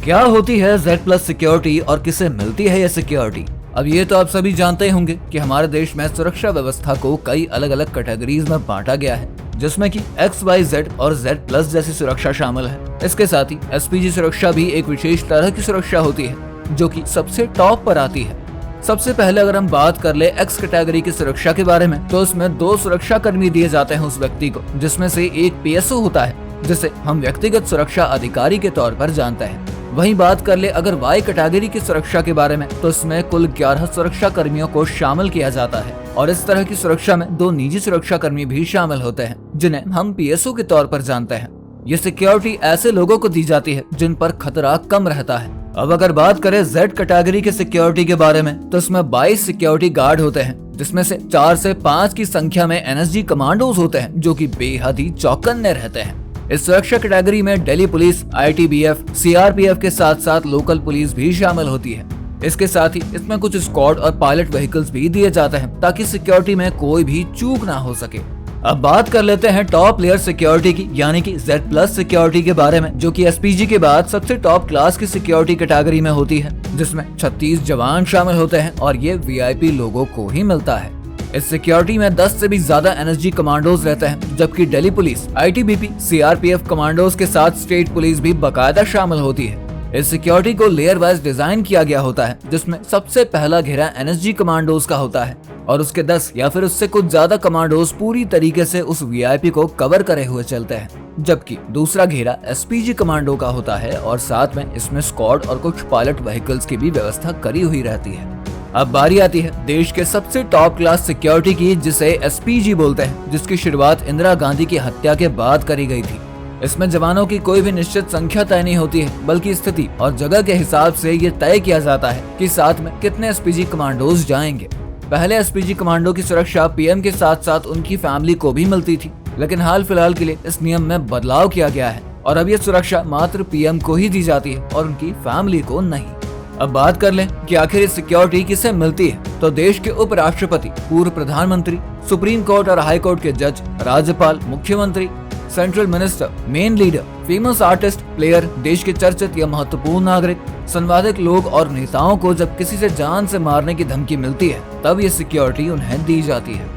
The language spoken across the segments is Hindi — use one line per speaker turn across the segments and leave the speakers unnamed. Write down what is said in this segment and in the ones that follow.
क्या होती है Z+ सिक्योरिटी और किसे मिलती है यह सिक्योरिटी? अब ये तो आप सभी जानते होंगे कि हमारे देश में सुरक्षा व्यवस्था को कई अलग अलग कैटेगरीज में बांटा गया है, जिसमें कि XYZ और Z+ जैसी सुरक्षा शामिल है। इसके साथ ही SPG सुरक्षा भी एक विशेष तरह की सुरक्षा होती है जो कि सबसे टॉप पर आती है। सबसे पहले अगर हम बात कर ले X कैटेगरी की सुरक्षा के बारे में, तो उसमें 2 सुरक्षा कर्मी दिए जाते हैं उस व्यक्ति को, जिसमें से एक PSO होता है जिसे हम व्यक्तिगत सुरक्षा अधिकारी के तौर पर जानते हैं। वहीं बात कर ले अगर Y कैटेगरी की सुरक्षा के बारे में, तो इसमें कुल 11 सुरक्षा कर्मियों को शामिल किया जाता है और इस तरह की सुरक्षा में 2 निजी सुरक्षा कर्मी भी शामिल होते हैं जिन्हें हम PSO के तौर पर जानते हैं। ये सिक्योरिटी ऐसे लोगों को दी जाती है जिन पर खतरा कम रहता है। अब अगर बात करें Z कैटेगरी के सिक्योरिटी के बारे में, तो इसमें 22 सिक्योरिटी गार्ड होते हैं, जिसमें से 4 से 5 की संख्या में NSG कमांडोज होते हैं जो कि बेहद ही चौकन्ने रहते हैं। इस सुरक्षा कैटेगरी में दिल्ली पुलिस, ITBF, CRPF के साथ साथ लोकल पुलिस भी शामिल होती है। इसके साथ ही इसमें कुछ स्क्वाड और पायलट व्हीकल्स भी दिए जाते हैं ताकि सिक्योरिटी में कोई भी चूक ना हो सके। अब बात कर लेते हैं टॉप लेयर सिक्योरिटी की, यानी कि Z+ सिक्योरिटी के बारे में, जो कि SPG के बाद सबसे टॉप क्लास की सिक्योरिटी कैटेगरी में होती है, जिसमें 36 जवान शामिल होते हैं और ये VIP लोगों को ही मिलता है। इस सिक्योरिटी में 10 से भी ज्यादा NSG कमांडोज रहते हैं, जबकि Delhi police, ITBP, CRPF commandos के साथ स्टेट पुलिस भी बाकायदा शामिल होती है। इस सिक्योरिटी को लेयर वाइज डिजाइन किया गया होता है, जिसमें सबसे पहला घेरा NSG कमांडोज का होता है और उसके 10 या फिर उससे कुछ ज्यादा कमांडोज पूरी तरीके से उस VIP को कवर करे हुए चलते हैं, जबकि दूसरा घेरा SPG कमांडो का होता है और साथ में इसमें स्क्वाड और कुछ पायलट व्हीकल्स की भी व्यवस्था करी हुई रहती है। अब बारी आती है देश के सबसे टॉप क्लास सिक्योरिटी की, जिसे SPG बोलते हैं, जिसकी शुरुआत इंदिरा गांधी की हत्या के बाद करी गई थी। इसमें जवानों की कोई भी निश्चित संख्या तय नहीं होती है, बल्कि स्थिति और जगह के हिसाब से ये तय किया जाता है कि साथ में कितने SPG कमांडोज जाएंगे। पहले SPG कमांडो की सुरक्षा PM के साथ साथ उनकी फैमिली को भी मिलती थी, लेकिन हाल फिलहाल के लिए इस नियम में बदलाव किया गया है और अब ये सुरक्षा मात्र PM को ही दी जाती है और उनकी फैमिली को नहीं। अब बात कर लें कि आखिर ये सिक्योरिटी किसे मिलती है, तो देश के उपराष्ट्रपति, पूर्व प्रधानमंत्री, सुप्रीम कोर्ट और हाई कोर्ट के जज, राज्यपाल, मुख्यमंत्री, central minister, main leader, famous artist, player, देश के चर्चित या महत्वपूर्ण नागरिक, संवादित लोग और नेताओं को जब किसी से जान से मारने की धमकी मिलती है, तब ये सिक्योरिटी उन्हें दी जाती है।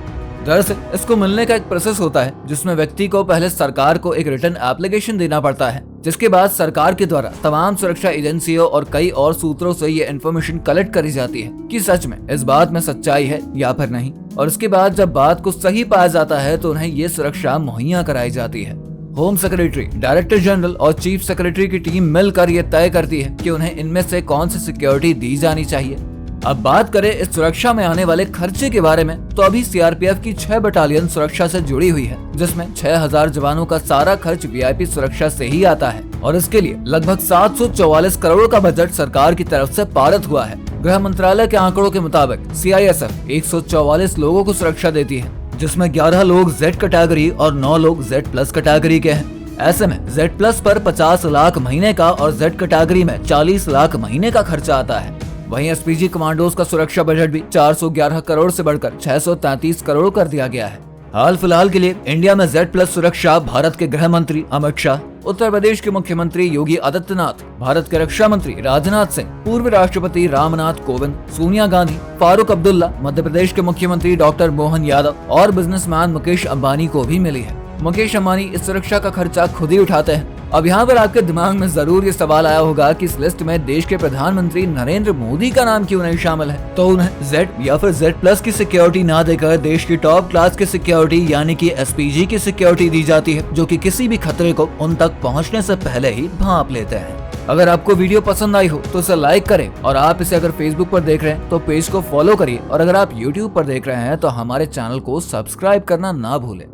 दरअसल इसको मिलने का एक प्रोसेस होता है, जिसमें व्यक्ति को पहले सरकार को एक रिटर्न एप्लीकेशन देना पड़ता है, जिसके बाद सरकार के द्वारा तमाम सुरक्षा एजेंसियों और कई और सूत्रों से ये इन्फॉर्मेशन कलेक्ट करी जाती है कि सच में इस बात में सच्चाई है या फिर नहीं, और इसके बाद जब बात को सही पाया जाता है तो उन्हें ये सुरक्षा मुहैया कराई जाती है। होम सेक्रेटरी, डायरेक्टर जनरल और चीफ सेक्रेटरी की टीम मिलकर ये तय करती है कि उन्हें इनमें से कौन सी सिक्योरिटी दी जानी चाहिए। अब बात करें इस सुरक्षा में आने वाले खर्चे के बारे में, तो अभी CRPF की 6 बटालियन सुरक्षा से जुड़ी हुई है, जिसमें 6000 जवानों का सारा खर्च VIP सुरक्षा से ही आता है और इसके लिए लगभग 744 करोड़ का बजट सरकार की तरफ से पारित हुआ है। गृह मंत्रालय के आंकड़ों के मुताबिक CISF 144 लोगों को सुरक्षा देती है, जिसमें 11 लोग Z कैटेगरी और 9 लोग Z+ कैटेगरी के हैं। ऐसे में Z+ पर 50 लाख महीने का और Z कैटेगरी में 40 लाख महीने का खर्चा आता है। वहीं SPG कमांडोज का सुरक्षा बजट भी 411 करोड़ से बढ़कर 633 करोड़ कर दिया गया है। हाल फिलहाल के लिए इंडिया में Z+ सुरक्षा भारत के गृह मंत्री अमित शाह, उत्तर प्रदेश के मुख्यमंत्री योगी आदित्यनाथ, भारत के रक्षा मंत्री राजनाथ सिंह, पूर्व राष्ट्रपति रामनाथ कोविंद, सोनिया गांधी, फारूक अब्दुल्ला, मध्य प्रदेश के मुख्यमंत्री डॉक्टर मोहन यादव और बिजनेसमैन मुकेश अंबानी को भी मिली है। मुकेश अंबानी इस सुरक्षा का खर्चा खुद ही उठाते हैं। अब यहाँ पर आपके दिमाग में जरूर ये सवाल आया होगा कि इस लिस्ट में देश के प्रधानमंत्री नरेंद्र मोदी का नाम क्यों नहीं शामिल है, तो उन्हें Z या फिर Z+ की सिक्योरिटी ना देकर देश की टॉप क्लास की सिक्योरिटी यानी कि SPG की सिक्योरिटी दी जाती है, जो कि किसी भी खतरे को उन तक पहुँचने से पहले ही भांप लेते हैं। अगर आपको वीडियो पसंद आई हो तो इसे लाइक करें और आप इसे अगर फेसबुक पर देख रहे हैं तो पेज को फॉलो करिए और अगर आप यूट्यूब पर देख रहे हैं तो हमारे चैनल को सब्सक्राइब करना ना भूलें।